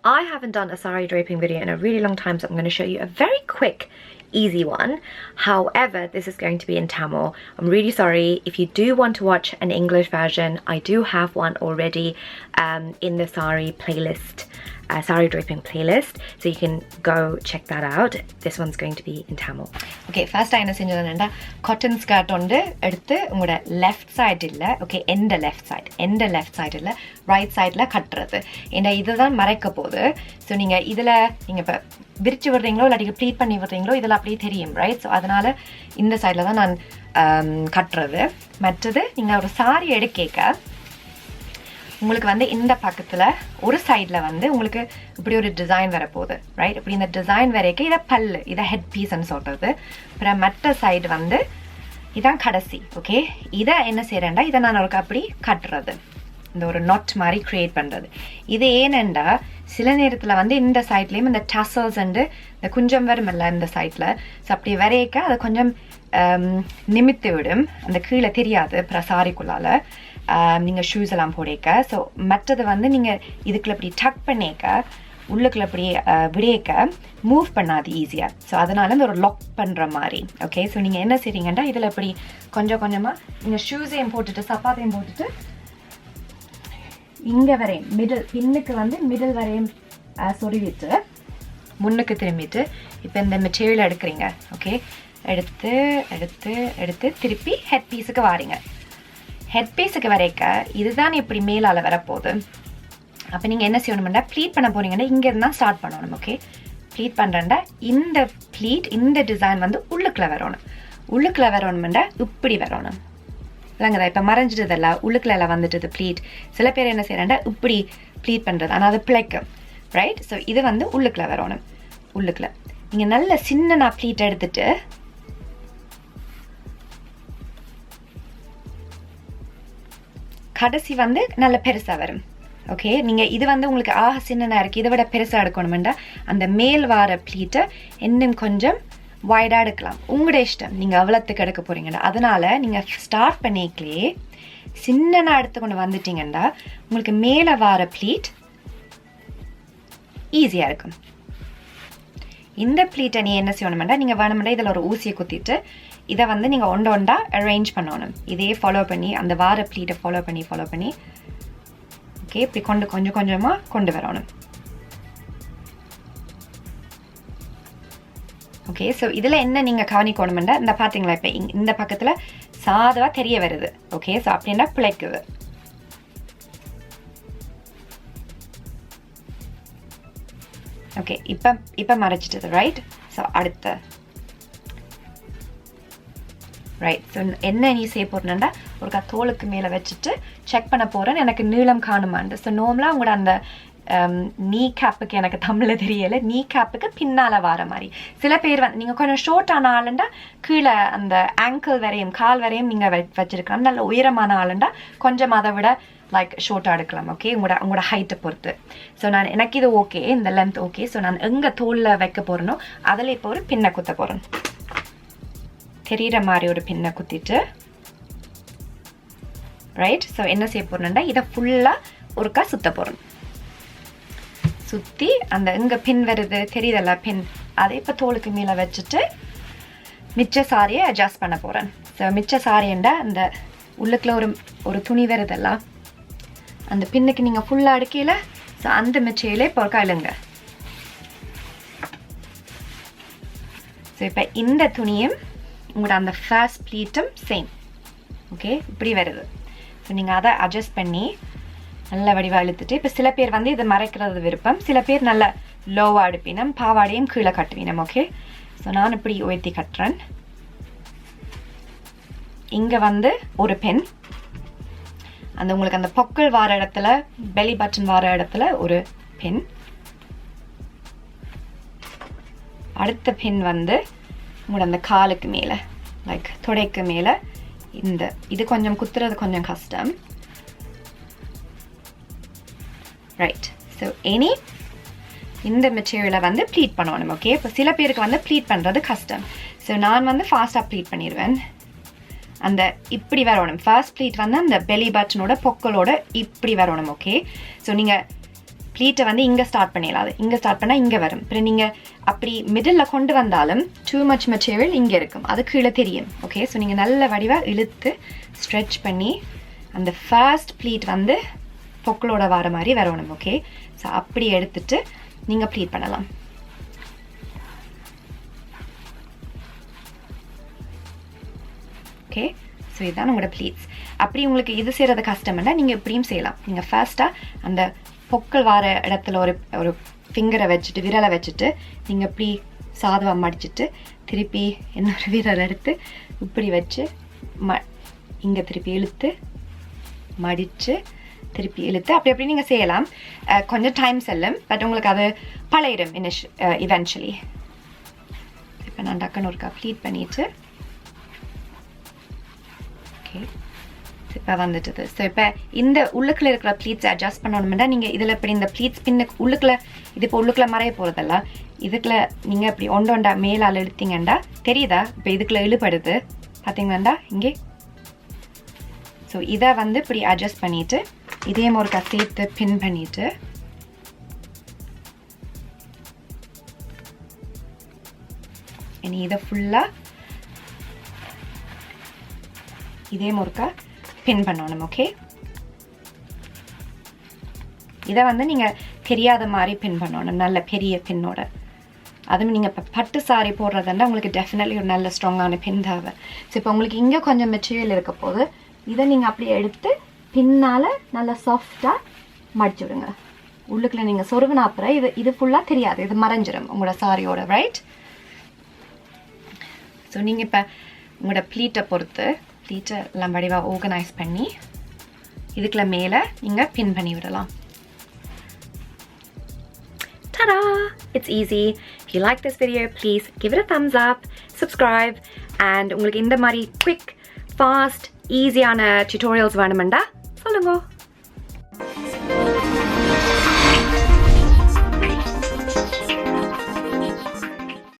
I haven't done a saree draping video in a really long time, so I'm going to show you a very quick, easy one. However, this is going to be in Tamil. I'm really sorry. If you do want to watch an English version, I do have one already in the saree playlist. Saree draping playlist, so you can go check that out. This one's going to be in Tamil. Okay, first I என்ன செஞ்சேன்னா cotton skirt ஒன்று எடுத்து உங்களோட left side இல்ல, okay, end left side இல்ல, right sideல கட்டுறது. ஏன்னா இதுதான் மறைக்க போகுது. ஸோ நீங்கள் இதில் நீங்கள் இப்போ விரிச்சு விடுறீங்களோ இல்லாட்டி ப்ளீட் பண்ணி விடுறீங்களோ இதில் அப்படியே தெரியும், ரைட்? ஸோ அதனால் இந்த சைடில் தான் நான் கட்டுறது. மற்றது நீங்கள் ஒரு சாரி எடுக்க உங்களுக்கு வந்து இந்த பக்கத்தில் ஒரு சைடில் வந்து உங்களுக்கு இப்படி ஒரு டிசைன் வரப்போகுது, ரைட்? இப்படி இந்த டிசைன் வரைக்கும் இதை பல்லு, இதை ஹெட் பீஸ்ன்னு சொல்கிறது. அப்புறம் மற்ற சைடு வந்து இதான் கடைசி, ஓகே? இதை என்ன செய்கிறேன்டா, இதை நான் ஒரு அப்படி கட்டுறது, இந்த ஒரு நாட் மாதிரி க்ரியேட் பண்ணுறது. இது ஏனெண்டா சில நேரத்தில் வந்து இந்த சைட்லேயும் இந்த டசல்ஸ் அண்டு இந்த குஞ்சம் வருமில்ல இந்த சைடில், ஸோ அப்படி வரைக்க அதை கொஞ்சம் நிமித்து விடும், அந்த கீழே தெரியாது அப்புறம் சாரிக்குள்ளால் நீங்கள் ஷூஸ் எல்லாம் போடேக்க. ஸோ மற்றது வந்து நீங்கள் இதுக்குள்ள இப்படி டக் பண்ணிக்க உள்ளுக்குள்ள இப்படி விடையக்க மூவ் பண்ணாது ஈஸியாக. ஸோ அதனால இந்த ஒரு லாக் பண்ணுற மாதிரி, ஓகே? ஸோ நீங்கள் என்ன செய்றீங்கன்னா இதில் இப்படி கொஞ்சம் கொஞ்சமாக நீங்கள் ஷூஸையும் போட்டுட்டு சப்பாத்தையும் போட்டுட்டு இங்கே வரையும் மிடில் பின்னுக்கு வந்து மிடில் வரையும் சொருவிட்டு முன்னுக்கு திரும்பிட்டு இப்போ இந்த மெட்டீரியல் எடுக்கிறீங்க, ஓகே? எடுத்து எடுத்து எடுத்து திருப்பி ஹெட் பீஸுக்கு வாரீங்க. ஹெட் பீஸுக்கு வரைக்க இதுதான் இப்படி மேலால் வரப்போகுது. அப்போ நீங்கள் என்ன செய்யணும்னா ப்ளீட் பண்ண போகிறீங்கன்னா இங்கேருந்து தான் ஸ்டார்ட் பண்ணணும், ஓகே? ப்ளீட் பண்ணுறேன்டா இந்த ப்ளீட் இந்த டிசைன் வந்து உள்ளுக்குள்ளே வரணும். உள்ளுக்குள்ளே வரணுமெண்டா இப்படி வரணும், இல்லைங்கதா? இப்போ மறைஞ்சிட்டதில்ல, உள்ளுக்குள்ள வந்துட்டுது ப்ளீட். சில பேர் என்ன செய்யறாண்டா இப்படி ப்ளீட் பண்ணுறது, ஆனால் அது பிழைக்கு, ரைட்? ஸோ இது வந்து உள்ளுக்குள்ள வரணும். உள்ளுக்குள்ள நீங்கள் நல்ல சின்ன நான் ப்ளீட் எடுத்துட்டு கடைசி வந்து நல்ல பெருசாக வரும், ஓகே? நீங்கள் இது வந்து உங்களுக்கு சின்னனா இருக்குது, இதை விட பெருசாக எடுக்கணுமெண்டா அந்த மேல் வார ப்ளீட்டை இன்னும் கொஞ்சம் வைடாக எடுக்கலாம், உங்களோட இஷ்டம். நீங்கள் அவ்வளோத்துக்கு எடுக்க போகிறீங்கன்னா அதனால் நீங்கள் ஸ்டார்ட் பண்ணிக்கலே சின்னனா எடுத்துக்கொண்டு வந்துட்டீங்கன்னா உங்களுக்கு மேலே வார ப்ளீட் ஈஸியாக இருக்கும். இந்த ப்ளீட்டை நீ என்ன செய்யணுமெண்டா நீங்கள் வேணுமெண்டா இதில் ஒரு ஊசியை குத்திட்டு இதை வந்து நீங்கள் ஒண்டா அரேஞ்ச் பண்ணணும். இதே ஃபாலோ பண்ணி அந்த வார ப்ளீட்டை ஃபாலோ பண்ணி ஓகே இப்படி கொஞ்சம் கொஞ்சமாக கொண்டு வரணும், ஓகே? ஸோ இதில் என்ன நீங்கள் கவனிக்கணுமெண்டா இந்த பார்த்தீங்களா இப்போ இந்த பக்கத்தில் சாதவாக தெரிய வருது, ஓகே? ஸோ அப்படின்னா பிழைக்குது. ஓகே, இப்போ மறைச்சிட்டது, ரைட்? ஸோ அடுத்த ரைட். ஸோ என்ன நீ செய்ய போகிறேன்னா ஒரு தோலுக்கு மேலே வச்சுட்டு செக் பண்ண போகிறேன் எனக்கு நீளம் காணுமான்னு. ஸோ நார்மலாக உங்களோட அந்த நீ கேப்புக்கு எனக்கு தமிழில் தெரியலை, நீ கேப்புக்கு பின்னால் வர மாதிரி. சில பேர் வந்து நீங்கள் கொஞ்சம் ஷார்ட்டான ஆளுண்டா கீழே அந்த ஆங்கிள் வரையும் கால் வரையும் நீங்கள் வச்சிருக்கலாம். நல்ல உயரமான ஆளுண்டா கொஞ்சம் அதை விட லைக் ஷார்ட்டாக எடுக்கலாம், ஓகே? உங்களோட ஹைட்டை பொறுத்து. ஸோ எனக்கு இது ஓகே, இந்த லென்த் ஓகே. ஸோ நான் எங்கே தோலில் வைக்க போகிறேனோ அதில் இப்போ ஒரு பின்னை குத்த போகிறேன், தெரிகிற மாதிரி ஒரு பின்னை குத்திட்டு, ரைட்? ஸோ என்ன செய்ய போகிறேன்னா இதை ஃபுல்லாக ஒருக்கா சுற்ற போகிறேன். சுற்றி அந்த எங்கே பின் வருது தெரியுதல்ல பின், அதை இப்போ தோலுக்கு மேலே வச்சுட்டு மிச்ச சாரியை அட்ஜஸ்ட் பண்ண போகிறேன். ஸோ மிச்ச சாரியண்டா அந்த உள்ளுக்குள்ள ஒரு துணி வருதெல்லாம் அந்த பின்னுக்கு நீங்கள் ஃபுல்லாக அடுக்கையில், ஸோ அந்த மிச்சையிலே இப்போ இழுங்க. ஸோ இப்போ இந்த துணியும் உங்களோட அந்த ஃபர்ஸ்ட் ப்ளீட்டும் சேம், ஓகே? இப்படி வருது. ஸோ நீங்கள் அதை அட்ஜஸ்ட் பண்ணி நல்ல வடிவாக இழுத்துட்டு இப்போ சில பேர் வந்து இதை மறைக்கிறது விருப்பம், சில பேர் நல்ல லோவாக அடுப்பினம் பாவாடையும் கீழே கட்டுவினம், ஓகே? ஸோ நான் இப்படி உயர்த்தி கட்டுறேன். இங்கே வந்து ஒரு பென், அந்த உங்களுக்கு அந்த பொக்கல் வார இடத்துல பெலி பட்டன் வார இடத்துல ஒரு பின். அடுத்த பின் வந்து உங்களோட அந்த காலுக்கு மேலே லைக் தொடைக்கு மேலே. இது கொஞ்சம் குத்துறது கொஞ்சம் கஷ்டம், ரைட்? ஸோ இந்த மெட்டீரியலை வந்து ப்ளீட் பண்ணணும், ஓகே? இப்போ சில பேருக்கு வந்து ப்ளீட் பண்ணுறது கஷ்டம். ஸோ நான் வந்து ஃபாஸ்ட்டாக ப்ளீட் பண்ணிடுவேன். அந்த இப்படி வரணும் ஃபர்ஸ்ட் ப்ளீட் வந்து அந்த பெலி பட்டனோட பொக்கலோட இப்படி வரணும், ஓகே? ஸோ நீங்கள் ப்ளீட்டை வந்து இங்கே ஸ்டார்ட் பண்ணிடலாம். அது இங்கே ஸ்டார்ட் பண்ணால் இங்கே வரும். அப்புறம் நீங்கள் அப்படி மிடில் கொண்டு வந்தாலும் டூ மச் மெட்டீரியல் இங்கே இருக்கும், அது கீழே தெரியும். ஓகே, ஸோ நீங்கள் நல்ல வடிவாக இழுத்து ஸ்ட்ரெச் பண்ணி அந்த ஃபர்ஸ்ட் ப்ளீட் வந்து பொக்களோட வர மாதிரி வரணும். ஓகே, ஸோ அப்படி எடுத்துட்டு நீங்கள் ப்ளீட் பண்ணலாம். ஓகே, ஸோ இதுதான் உங்களோட ப்ளீட்ஸ். அப்படி உங்களுக்கு இது செய்கிறது கஷ்டம்னா நீங்கள் இப்படியும் செய்யலாம். நீங்கள் ஃபர்ஸ்ட்டாக அந்த பொக்கள் வர இடத்துல ஒரு ஃபிங்கரை வச்சுட்டு, விரலை வச்சுட்டு நீங்கள் இப்படி சாதமாக மடிச்சுட்டு திருப்பி இன்னொரு விரல் எடுத்து இப்படி வச்சு இங்கே திருப்பி இழுத்து மடித்து திருப்பி இழுத்து அப்படி நீங்கள் செய்யலாம். கொஞ்சம் டைம் செல்லும், பட் உங்களுக்கு அது பழையிடும் இவென்ச்சுவலி. இப்போ நான் டக்குன்னு ஒருக்கா ப்ளீட் பண்ணிவிட்டு இப்போ வந்துட்டுது. ஸோ இப்போ இந்த உள்ளுக்குள்ள இருக்கிற ப்ளீட்ஸ் அட்ஜஸ்ட் பண்ணணும்னா நீங்கள் இதில் இப்படி இந்த ப்ளீட்ஸ் பின்னுக்கு உள்ளுக்குள்ள இது இப்போ உள்ளுக்குள்ள மறைய போகிறதல்ல, இதுக்குள்ள நீங்கள் இப்படி ஒண்டா மேலால் இழுத்தீங்கண்டா தெரியுதா? இப்போ இதுக்குள்ள இழுபடுது பார்த்தீங்களாண்டா இங்கே. ஸோ இதை வந்து இப்படி அட்ஜஸ்ட் பண்ணிவிட்டு இதே ஒரு சேர்த்து பின் பண்ணிவிட்டு இனி இதை ஃபுல்லாக இதே முறுக்கா பின் பண்ணணும். ஓகே, இதை வந்து நீங்கள் தெரியாத மாதிரி பின் பண்ணணும், நல்ல பெரிய பின்னோட. அதுவும் நீங்கள் இப்போ பட்டு சாரி போடுறதுன்னா உங்களுக்கு டெஃபினெட்லி ஒரு நல்ல ஸ்ட்ராங்கான பின் தேவை. ஸோ இப்போ உங்களுக்கு இங்கே கொஞ்சம் மெட்டீரியல் இருக்க போது இதை நீங்கள் அப்படியே எடுத்து பின்னால் நல்லா சாஃப்டாக மடிச்சு விடுங்க. உள்ளுக்குள்ள நீங்கள் சொருவினா அப்புறம் இது ஃபுல்லாக தெரியாது, இது மறைஞ்சிடும் உங்களோட சாரியோட, ரைட்? ஸோ நீங்கள் இப்போ உங்களோட ப்ளீட்டை பொறுத்து ப்ளீட்டை எல்லாம் வடிவாக ஆர்கனைஸ் பண்ணி இதுக்குள்ள மேலே நீங்கள் பின் பண்ணி விடலாம். Ta-da! It's easy. If you like this video, please give it a thumbs up, subscribe, and உங்களுக்கு இந்த மாதிரி quick, fast, easy-ஆன tutorials வேணுமெண்டா சொல்லுங்க.